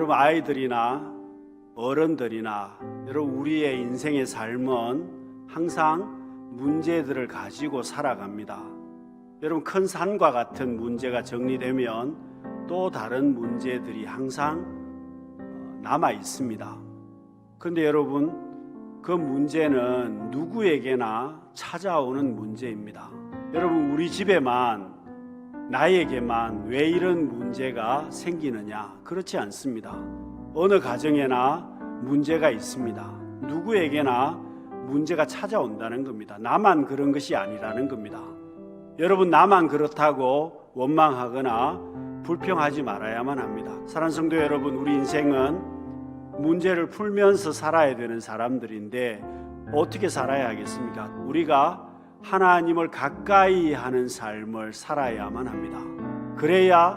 여러분 아이들이나 어른들이나 여러분 우리의 인생의 삶은 항상 문제들을 가지고 살아갑니다. 여러분 큰 산과 같은 문제가 정리되면 또 다른 문제들이 항상 남아 있습니다. 그런데 여러분 그 문제는 누구에게나 찾아오는 문제입니다. 여러분 우리 집에만 나에게만 왜 이런 문제가 생기느냐? 그렇지 않습니다. 어느 가정에나 문제가 있습니다. 누구에게나 문제가 찾아온다는 겁니다. 나만 그런 것이 아니라는 겁니다. 여러분 나만 그렇다고 원망하거나 불평하지 말아야만 합니다. 사랑하는 성도 여러분, 우리 인생은 문제를 풀면서 살아야 되는 사람들인데 어떻게 살아야 하겠습니까? 우리가 하나님을 가까이 하는 삶을 살아야만 합니다. 그래야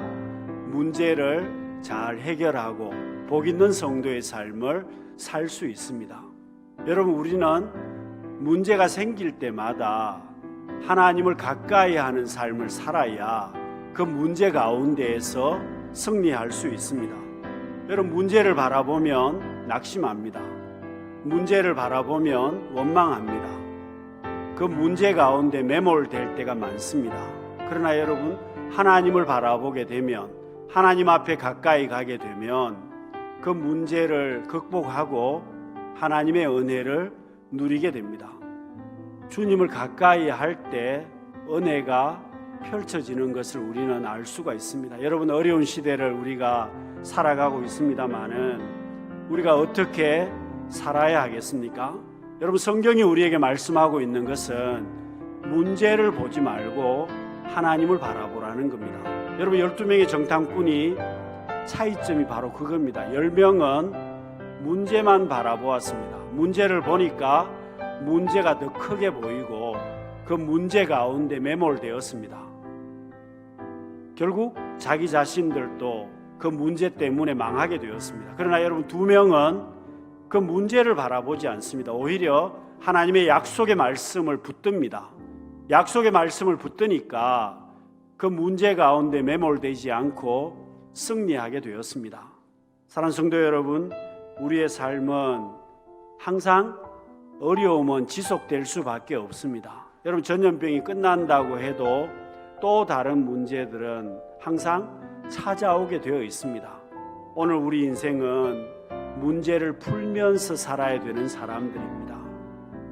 문제를 잘 해결하고 복 있는 성도의 삶을 살 수 있습니다. 여러분 우리는 문제가 생길 때마다 하나님을 가까이 하는 삶을 살아야 그 문제 가운데에서 승리할 수 있습니다. 여러분 문제를 바라보면 낙심합니다. 문제를 바라보면 원망합니다. 그 문제 가운데 매몰될 때가 많습니다. 그러나 여러분 하나님을 바라보게 되면 하나님 앞에 가까이 가게 되면 그 문제를 극복하고 하나님의 은혜를 누리게 됩니다. 주님을 가까이 할 때 은혜가 펼쳐지는 것을 우리는 알 수가 있습니다. 여러분 어려운 시대를 우리가 살아가고 있습니다만은 우리가 어떻게 살아야 하겠습니까? 여러분 성경이 우리에게 말씀하고 있는 것은 문제를 보지 말고 하나님을 바라보라는 겁니다. 여러분 12명의 정탐꾼이 차이점이 바로 그겁니다. 10명은 문제만 바라보았습니다. 문제를 보니까 문제가 더 크게 보이고 그 문제 가운데 매몰되었습니다. 결국 자기 자신들도 그 문제 때문에 망하게 되었습니다. 그러나 여러분 2명은 그 문제를 바라보지 않습니다. 오히려 하나님의 약속의 말씀을 붙듭니다. 약속의 말씀을 붙드니까 그 문제 가운데 매몰되지 않고 승리하게 되었습니다. 사랑하는 성도 여러분, 우리의 삶은 항상 어려움은 지속될 수밖에 없습니다. 여러분 전염병이 끝난다고 해도 또 다른 문제들은 항상 찾아오게 되어 있습니다. 오늘 우리 인생은 문제를 풀면서 살아야 되는 사람들입니다.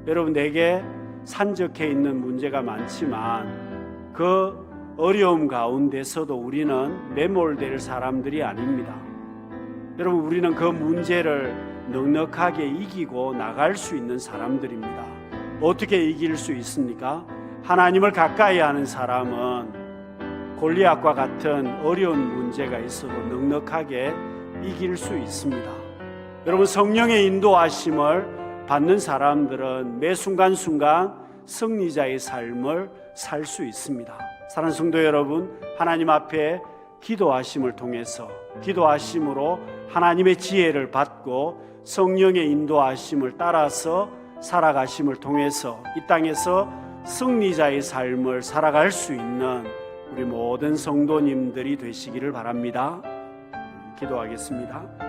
여러분 내게 산적해 있는 문제가 많지만 그 어려움 가운데서도 우리는 매몰될 사람들이 아닙니다. 여러분 우리는 그 문제를 넉넉하게 이기고 나갈 수 있는 사람들입니다. 어떻게 이길 수 있습니까? 하나님을 가까이 하는 사람은 골리앗과 같은 어려운 문제가 있어도 넉넉하게 이길 수 있습니다. 여러분 성령의 인도하심을 받는 사람들은 매 순간순간 승리자의 삶을 살 수 있습니다. 사랑하는 성도 여러분, 하나님 앞에 기도하심을 통해서 기도하심으로 하나님의 지혜를 받고 성령의 인도하심을 따라서 살아가심을 통해서 이 땅에서 승리자의 삶을 살아갈 수 있는 우리 모든 성도님들이 되시기를 바랍니다. 기도하겠습니다.